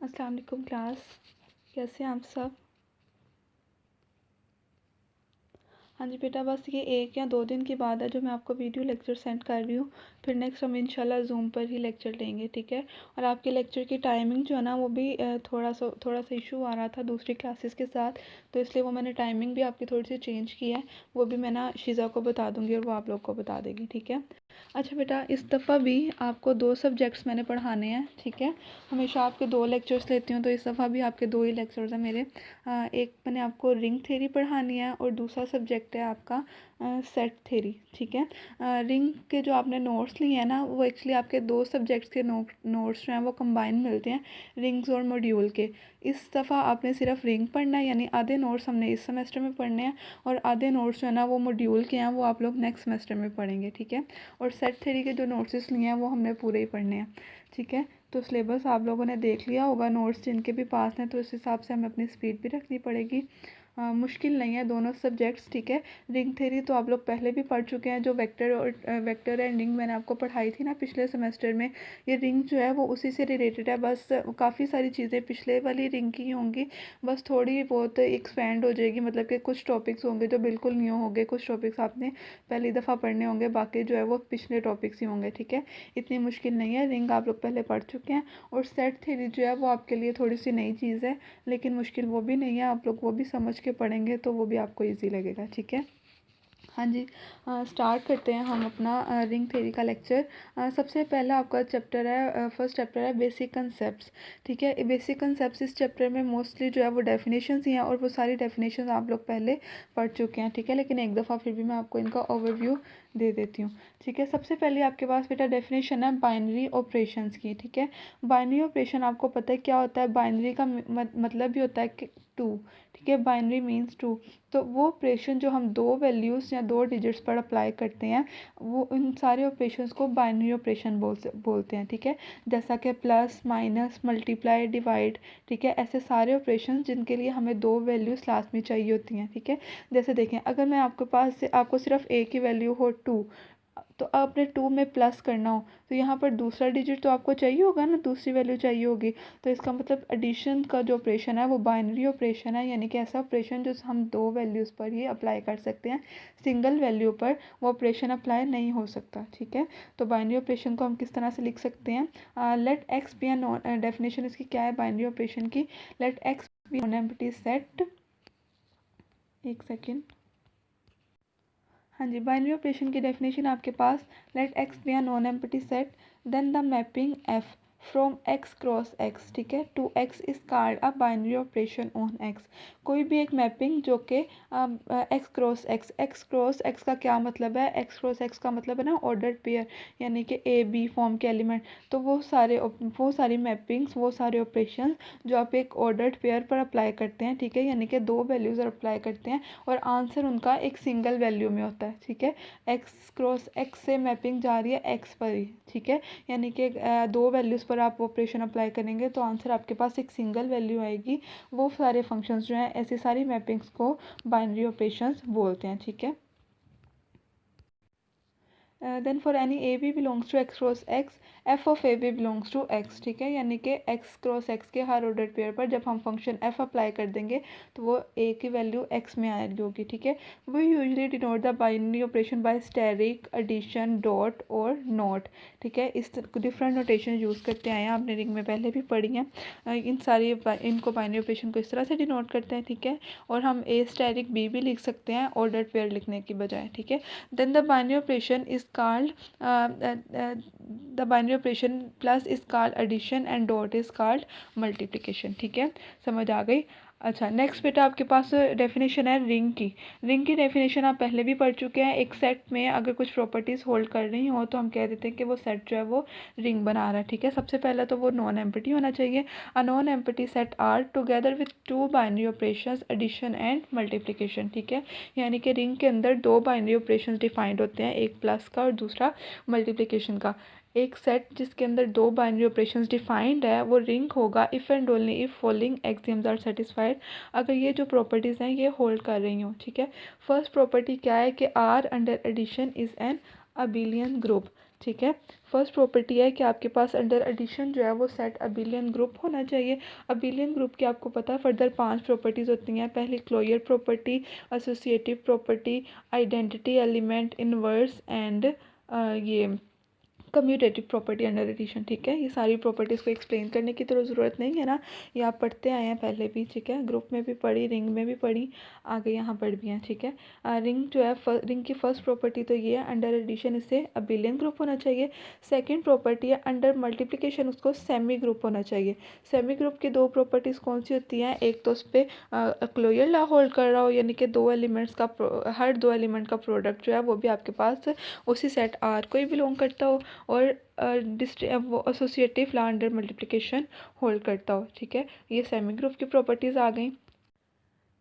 अस्सलाम वालेकुम क्लास, कैसे हैं आप सब। हाँ जी बेटा, बस ये 1 या 2 दिन के बाद है जो मैं आपको वीडियो लेक्चर सेंड कर रही हूँ। फिर नेक्स्ट हम इंशाल्लाह ज़ूम पर ही लेक्चर लेंगे, ठीक है। और आपके लेक्चर की टाइमिंग जो है ना वो भी थोड़ा सा इशू आ रहा था दूसरी क्लासेस के साथ, तो इसलिए वो मैंने टाइमिंग भी आपकी थोड़ी सी चेंज की है। वो भी मैं ना शीज़ा को बता दूँगी और वो आप लोग को बता देगी, ठीक है। अच्छा बेटा, इस दफ़ा भी आपको 2 सब्जेक्ट्स मैंने पढ़ाने हैं, ठीक है। हमेशा आपके 2 लेक्चर्स लेती हूँ, तो इस दफ़ा भी आपके 2 ही लेक्चर्स हैं मेरे। एक मैंने आपको रिंग थ्योरी पढ़ानी है और दूसरा सब्जेक्ट है आपका सेट थ्योरी, ठीक है। रिंग के जो आपने नोट्स लिए हैं ना, वो एक्चुअली आपके 2 सब्जेक्ट्स के नोट्स जो हैं वो कंबाइन मिलते हैं, रिंग्स और मॉड्यूल के। इस दफ़ा आपने सिर्फ रिंग पढ़ना है, यानी आधे नोट्स हमने इस सेमेस्टर में पढ़ने हैं और आधे नोट्स जो है ना वो मॉड्यूल के हैं, वो आप लोग नेक्स्ट सेमेस्टर में पढ़ेंगे, ठीक है। और सेट थ्योरी के जो नोट्स लिए हैं वो हमने पूरे ही पढ़ने हैं, ठीक है। तो सिलेबस आप लोगों ने देख लिया होगा, नोट्स जिनके भी पास हैं, तो उस हिसाब से हमें अपनी स्पीड भी रखनी पड़ेगी। मुश्किल नहीं है दोनों सब्जेक्ट्स, ठीक है। रिंग थ्योरी तो आप लोग पहले भी पढ़ चुके हैं, जो वेक्टर एंड रिंग मैंने आपको पढ़ाई थी ना पिछले सेमेस्टर में। ये रिंग जो है वो उसी से रिलेटेड है, बस काफ़ी सारी चीज़ें पिछले वाली रिंग की ही होंगी, बस थोड़ी बहुत एक्सपेंड हो जाएगी। मतलब कि कुछ टॉपिक्स होंगे जो बिल्कुल न्यू होंगे, कुछ टॉपिक्स आपने पहली दफ़ा पढ़ने होंगे, बाकी जो है वो पिछले टॉपिक्स ही होंगे, ठीक है। इतनी मुश्किल नहीं है, रिंग आप लोग पहले पढ़ चुके हैं। और सेट थ्योरी जो है वो आपके लिए थोड़ी सी नई चीज़ है, लेकिन मुश्किल वो भी नहीं है, आप लोग वो भी समझ के पढ़ेंगे तो वो भी आपको ईजी लगेगा, ठीक है। हाँ जी, स्टार्ट करते हैं हम अपना रिंग थ्योरी का लेक्चर। सबसे पहला आपका चैप्टर है, फर्स्ट चैप्टर है बेसिक कंसेप्ट्स, ठीक है। बेसिक कंसेप्ट्स इस चैप्टर में मोस्टली जो है वो डेफिनेशंस ही हैं, और वो सारी डेफिनेशंस आप लोग पहले पढ़ चुके हैं, ठीक है। लेकिन एक दफ़ा फिर भी मैं आपको इनका ओवरव्यू दे देती हूँ, ठीक है। सबसे पहले आपके पास बेटा डेफिनेशन है बाइनरी ऑपरेशंस की, ठीक है। बाइनरी ऑपरेशन आपको पता है क्या होता है, बाइनरी का मतलब भी होता है कि 2, ठीक है। Binary means 2। तो वो ऑपरेशन जो हम 2 वैल्यूज़ या 2 डिजिट्स पर अप्लाई करते हैं, वो उन सारे ऑपरेशंस को बाइनरी ऑपरेशन बोलते हैं, ठीक है। जैसा कि प्लस, माइनस, मल्टीप्लाई, डिवाइड, ठीक है। ऐसे सारे ऑपरेशन जिनके लिए हमें 2 वैल्यूज़ लास्ट में चाहिए होती हैं, ठीक है। जैसे देखें, अगर मैं आपके पास से आपको सिर्फ एक ही वैल्यू हो 2, तो आपने 2 में प्लस करना हो, तो यहाँ पर दूसरा डिजिट तो आपको चाहिए होगा ना, दूसरी वैल्यू चाहिए होगी। तो इसका मतलब एडिशन का जो ऑपरेशन है वो बाइनरी ऑपरेशन है, यानी कि ऐसा ऑपरेशन जो हम 2 वैल्यूज़ पर ही अप्लाई कर सकते हैं, सिंगल वैल्यू पर वो ऑपरेशन अप्लाई नहीं हो सकता, ठीक है। तो बाइनरी ऑपरेशन को हम किस तरह से लिख सकते हैं, let X be non, definition इसकी क्या है बाइनरी ऑपरेशन की, let X be non empty set. एक सेकेंड। हाँ जी, बाइनरी ऑपरेशन की डेफिनेशन आपके पास, let X be a non empty set, then the mapping F from X cross X, ठीक है, to X is called a binary operation on X. कोई भी एक मैपिंग जो कि एक्स क्रॉस एक्स का क्या मतलब है, एक्स क्रॉस एक्स का मतलब है ना ऑर्डर्ड पेयर, यानी कि ए बी फॉर्म के एलिमेंट। तो वो सारी मैपिंग्स, वो सारे ऑपरेशन जो आप एक ऑर्डर्ड पेयर पर अप्लाई करते हैं, ठीक है, यानी कि 2 वैल्यूज़ अप्लाई करते हैं और आंसर उनका एक सिंगल वैल्यू में होता है, ठीक है। एक्स क्रॉस एक्स से मैपिंग जा रही है एक्स पर ही, ठीक है। यानी कि 2 वैल्यूज़ पर आप ऑपरेशन अप्लाई करेंगे तो आंसर आपके पास एक सिंगल वैल्यू आएगी। वो सारे फंक्शंस जो हैं, ऐसी सारी मैपिंग्स को बाइनरी ऑपरेशंस बोलते हैं, ठीक है। Then for any A B belongs to X cross X, F of A B belongs to X, ठीक है। यानी कि एक्स क्रॉस एक्स के हर ऑर्डर पेयर पर जब हम फंक्शन एफ अप्लाई कर देंगे तो वो ए की वैल्यू एक्स में आएगी होगी, ठीक है। We usually denote the binary operation by asterisk, addition, dot और नॉट, ठीक है। इस डिफरेंट नोटेशन यूज़ करते आए हैं, आपने रिंग में पहले भी पढ़ी हैं। इनको बाइनरी ऑपरेशन को इस तरह से डिनोट करते हैं, ठीक है। और हम ए स्टेरिक बी भी लिख सकते हैं ऑर्डर पेयर लिखने की बजाय, ठीक है। Then the binary operation is called the binary operation plus is called addition and dot is called multiplication, ठीक है, समझ आ गई। अच्छा, नेक्स्ट बेटा आपके पास डेफिनेशन है रिंग की। रिंग की डेफिनेशन आप पहले भी पढ़ चुके हैं। एक सेट में अगर कुछ प्रॉपर्टीज़ होल्ड कर रही हो तो हम कह देते हैं कि वो सेट जो है वो रिंग बना रहा है, ठीक है। सबसे पहले तो वो नॉन एम्प्टी होना चाहिए। A non empty set R together with 2 binary operations, addition and multiplication, ठीक है। यानी कि रिंग के अंदर 2 बाइनरी ऑपरेशंस डिफाइंड होते हैं, एक प्लस का और दूसरा मल्टीप्लिकेशन का। एक सेट जिसके अंदर 2 बाइनरी ऑपरेशंस डिफाइंड है वो रिंग होगा if and only if following axioms are satisfied, अगर ये जो प्रॉपर्टीज़ हैं ये होल्ड कर रही हूँ, ठीक है। फर्स्ट प्रॉपर्टी क्या है कि R under addition is an abelian group, ठीक है। फर्स्ट प्रॉपर्टी है कि आपके पास अंडर एडिशन जो है वो सेट अबिलियन ग्रुप होना चाहिए। अबिलियन ग्रुप की आपको पता है फर्दर 5 प्रॉपर्टीज़ होती हैं। पहली closure property, associative property, identity element, inverse and ये कम्यूटेटिव प्रॉपर्टी अंडर एडिशन। ठीक है, ये सारी प्रॉपर्टीज़ को एक्सप्लेन करने की तो ज़रूरत नहीं है ना, ये आप पढ़ते आए हैं पहले भी। ठीक है, ग्रुप में भी पढ़ी, रिंग में भी पढ़ी, आगे यहाँ पढ़ भी हैं। ठीक है, रिंग जो है रिंग की फर्स्ट प्रॉपर्टी तो ये है अंडर एडिशन इसे अबिलियन ग्रुप होना चाहिए। सेकेंड प्रॉपर्टी है अंडर मल्टीप्लिकेशन उसको सेमी ग्रुप होना चाहिए। सेमी ग्रुप की दो प्रॉपर्टीज़ कौन सी होती हैं, एक तो उस पर क्लोजर लॉ होल्ड कर रहा हो, यानी कि दो एलिमेंट्स का हर दो एलिमेंट का प्रोडक्ट जो है वो भी आपके पास उसी सेट आर को ही बिलोंग करता हो, और वो associative law under multiplication hold करता हो। ठीक है, ये सेमी ग्रुप की प्रॉपर्टीज़ आ गई।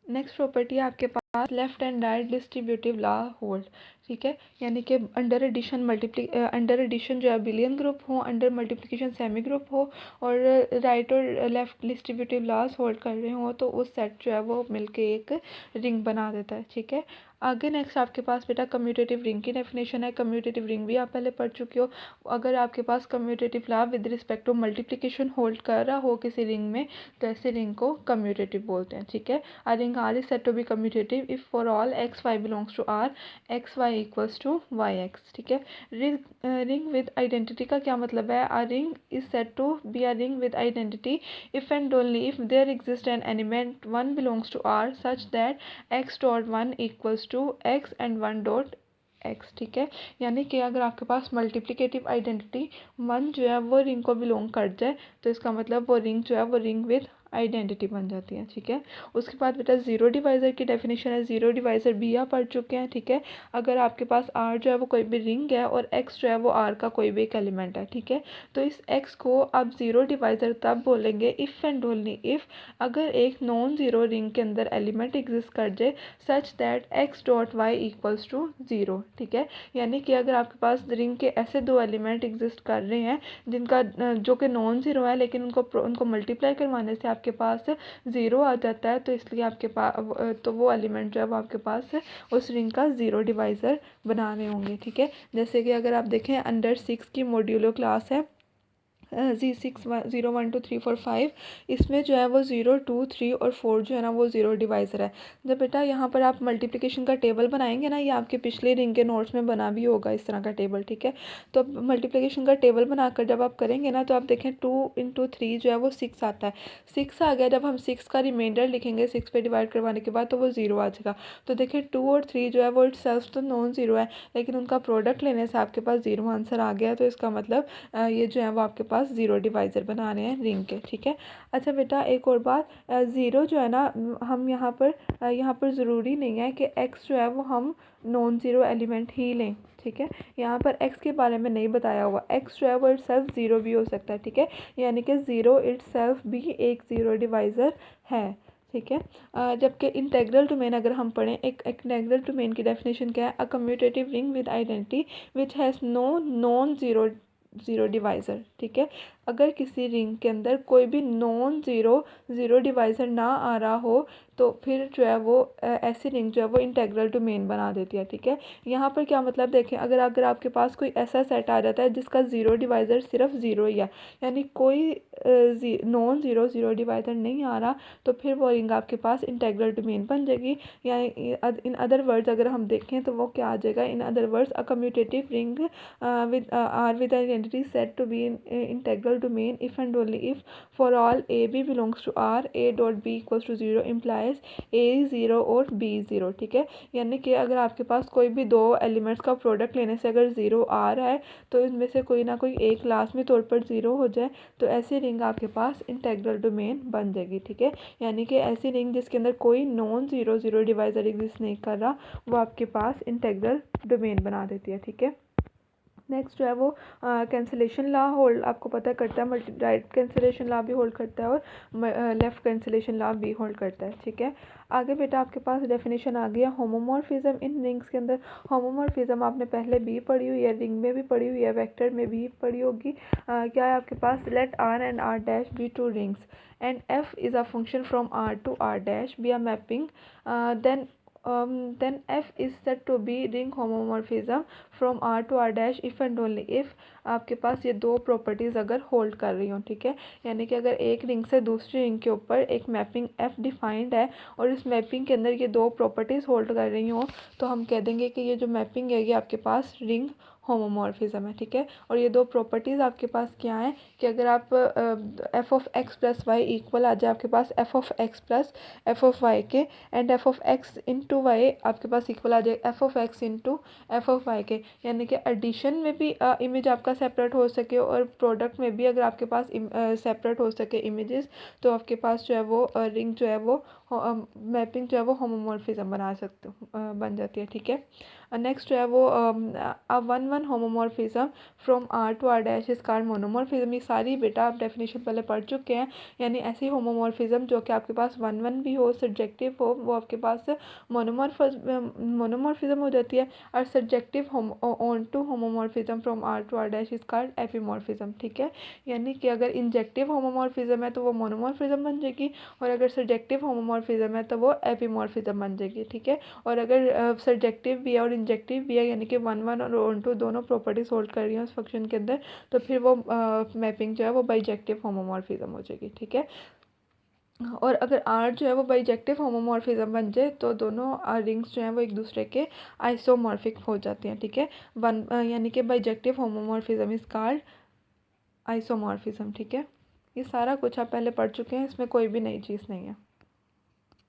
नेक्स्ट प्रॉपर्टी है आपके पास left and right distributive law hold. ठीक है, यानी कि अंडर एडिशन जो है बिलियन ग्रुप हो, अंडर मल्टीप्लिकेशन सेमी ग्रुप हो, और राइट और लेफ्ट डिस्ट्रीब्यूटिव लॉज होल्ड कर रहे हो तो उस सेट जो है वो मिलके एक रिंग बना देता है। ठीक है, आगे नेक्स्ट आपके पास बेटा कम्यूटेटिव रिंग की डेफिनेशन है। कम्यूटेटिव रिंग भी आप पहले पढ़ चुके हो। अगर आपके पास commutative law with respect to multiplication hold कर रहा हो किसी रिंग में तो ऐसे रिंग को कम्यूटेटिव बोलते हैं। ठीक है, a ring R is said to be commutative if for all x y belongs to R x y equals to y x। ठीक है, रिंग विद आइडेंटिटी का क्या मतलब है, a ring is said to be a ring with identity if and only if there exists an element 1 belongs to R such that x dot 1 equals to x and 1 dot x। ठीक है, यानी कि अगर आपके पास multiplicative identity 1 जो है वो ring को बिलोंग कर जाए तो इसका मतलब वो रिंग जो है वो रिंग विद आइडेंटिटी बन जाती है। ठीक है, उसके बाद बेटा ज़ीरो डिवाइज़र की डेफिनेशन है। ज़ीरो डिवाइज़र भी आप पढ़ चुके हैं। ठीक है, अगर आपके पास आर जो है वो कोई भी रिंग है और एक्स जो है वो आर का कोई भी एक एलिमेंट है। ठीक है, तो इस एक्स को आप ज़ीरो डिवाइज़र तब बोलेंगे इफ़ एंड ओनली इफ़ अगर एक नॉन ज़ीरो रिंग के अंदर एलिमेंट एग्जिस्ट कर जाए such that X dot Y equals to zero. ठीक है, यानी कि अगर आपके पास रिंग के ऐसे दो एलिमेंट एग्जिस्ट कर रहे हैं जिनका जो कि नॉन ज़ीरो है लेकिन उनको मल्टीप्लाई करवाने से आपके पास ज़ीरो आ जाता है, तो इसलिए आपके पास तो वो एलिमेंट जो है वो आपके पास उस रिंग का ज़ीरो डिवाइज़र बना रहे होंगे। ठीक है, जैसे कि अगर आप देखें अंडर 6 की मॉड्यूलो क्लास है Z6 0 1 2 3 4 5, इसमें जो है वो 0 2 3 और 4 जो है ना वो ज़ीरो डिवाइज़र है। जब बेटा यहाँ पर आप मल्टीप्लिकेशन का टेबल बनाएंगे ना, ये आपके पिछले रिंग के नोट्स में बना भी होगा इस तरह का टेबल। ठीक है, तो मल्टीप्लिकेशन का टेबल बनाकर जब आप करेंगे ना तो आप देखें 2 इंटू 3 जो है वो 6 आता है। 6 आ गया, जब हम 6 का रिमाइंडर लिखेंगे 6 पे डिवाइड करवाने के बाद तो वो 0 आ जाएगा। तो देखिए 2 और 3 जो है वो इट सेल्फ तो नॉन ज़ीरो है लेकिन उनका प्रोडक्ट लेने से आपके पास 0 आंसर आ गया, तो इसका मतलब ये जो है वो आपके पास ज़ीरो डिवाइज़र बना रहे हैं रिंग के। ठीक है, अच्छा बेटा एक और बात, ज़ीरो जो है ना हम यहाँ पर ज़रूरी नहीं है कि एक्स जो है वो हम नॉन ज़ीरो एलिमेंट ही लें। ठीक है, यहाँ पर एक्स के बारे में नहीं बताया हुआ, एक्स जो है वो इट सेल्फ ज़ीरो भी हो सकता है। ठीक है, यानी कि ज़ीरो इट सेल्फ भी एक ज़ीरो डिवाइज़र है। ठीक है, जबकि इंटेग्रल डोमेन अगर हम पढ़ें, एक इंटेग्रल डोमेन की डेफिनेशन क्या है, a commutative ring with identity which has no non zero divisor. ठीक है, अगर किसी रिंग के अंदर कोई भी नॉन ज़ीरो डिवाइज़र ना आ रहा हो तो फिर जो है वो ऐसी रिंग जो है वो इंटेग्रल डोमेन बना देती है। ठीक है, यहाँ पर क्या मतलब देखें, अगर आपके पास कोई ऐसा सेट आ जाता है जिसका ज़ीरो डिवाइज़र सिर्फ ज़ीरो ही है, यानी कोई नॉन ज़ीरो डिवाइज़र नहीं आ रहा, तो फिर वो रिंग आपके पास इंटेग्रल डोमेन बन जाएगी। या इन अदर वर्ड्स अगर हम देखें तो वो क्या आ जाएगा, in other words a commutative ring with identity said to be in integral domain if and only if for all a b belongs to R a dot b equals to 0 implies a is 0 और b is 0। ठीक है, यानी कि अगर आपके पास कोई भी दो एलिमेंट्स का प्रोडक्ट लेने से अगर 0 आ रहा है तो इनमें से कोई ना कोई एक लाजमी तौर पर 0 हो जाए तो ऐसी रिंग आपके पास इंटेग्रल डोमेन बन जाएगी। ठीक है, यानी कि ऐसी रिंग जिसके अंदर कोई नॉन ज़ीरो डिवाइज़र एग्जिस्ट नहीं कर रहा वो आपके पास इंटेग्रल डोमेन बना देती है। ठीक है, नेक्स्ट जो है वो कैंसिलेशन लॉ होल्ड आपको पता करता है, मल्टी राइट कैंसिलेशन लॉ भी होल्ड करता है और लेफ़्ट कैंसिलेशन लॉ भी होल्ड करता है। ठीक है, आगे बेटा आपके पास डेफिनेशन आ गया होमोमॉर्फिज्म इन रिंग्स के अंदर। होमोमॉर्फिज्म आपने पहले भी पढ़ी हुई है, रिंग में भी पढ़ी हुई है, वेक्टर में भी पढ़ी होगी। क्या है आपके पास, let R and R dash be two rings and F is a function from R to R dash be a mapping then then F is said to be ring homomorphism from R to R dash if and only if आपके पास ये दो properties अगर hold कर रही हो, ठीक है। यानी कि अगर एक रिंग से दूसरी रिंग के ऊपर एक मैपिंग F डिफाइंड है और इस मैपिंग के अंदर ये दो प्रॉपर्टीज़ होल्ड कर रही हो, तो हम कह देंगे कि ये जो मैपिंग है ये आपके पास रिंग होमोमॉर्फिज्म है, ठीक है। और ये दो प्रॉपर्टीज़ आपके पास क्या है कि अगर आप F of X plus Y equal आ जाए आपके पास F of X plus F of Y के, and F of X into Y आपके पास इक्वल आ जाए F of X into F of Y के, यानी कि एडिशन में भी इमेज आपका सेपरेट हो सके और प्रोडक्ट में भी अगर आपके पास सेपरेट हो सके इमेजेस, तो आपके पास जो है वो रिंग जो है वो मैपिंग जो है वो होमोमॉर्फिज्म बन जाती है, ठीक है। नेक्स्ट जो है वो one one homomorphism from R to R dash is called monomorphism. ये सारी बेटा आप डेफिनेशन पहले पढ़ चुके हैं, यानी ऐसी होमोमॉर्फिज्म जो कि आपके पास वन वन भी हो, सब्जेक्टिव हो, वो आपके पास मोनोमॉर्फिज्म हो जाती है। और subjective on to homomorphism from R to R dash is called epimorphism, ठीक है। यानी कि अगर इंजेक्टिव होमोमॉर्फिज्म है तो वो मोनोमॉर्फिज्म बन जाएगी, और अगर सब्जेक्टिव होमोमॉर्फिज्म है तो वो एपीमॉर्फिज्म बन जाएगी, ठीक है। और अगर सब्जेक्टिव भी है और इंजेक्टिव भी है, यानी कि वन वन और ऑन टू दोनों प्रॉपर्टीज होल्ड कर रही हैं उस फंक्शन के अंदर, तो फिर वो मैपिंग जो है वो बाइजेक्टिव होमोमॉर्फिज्म हो जाएगी, ठीक है। और अगर आर जो है वो बाइजेक्टिव होमोमॉर्फिज्म बन जाए तो दोनों रिंग्स जो हैं वो एक दूसरे के आइसोमॉर्फिक हो जाती हैं, ठीक है। वन यानी कि bijective homomorphism is called isomorphism, ठीक है। ये सारा कुछ आप पहले पढ़ चुके हैं, इसमें कोई भी नई चीज़ नहीं है।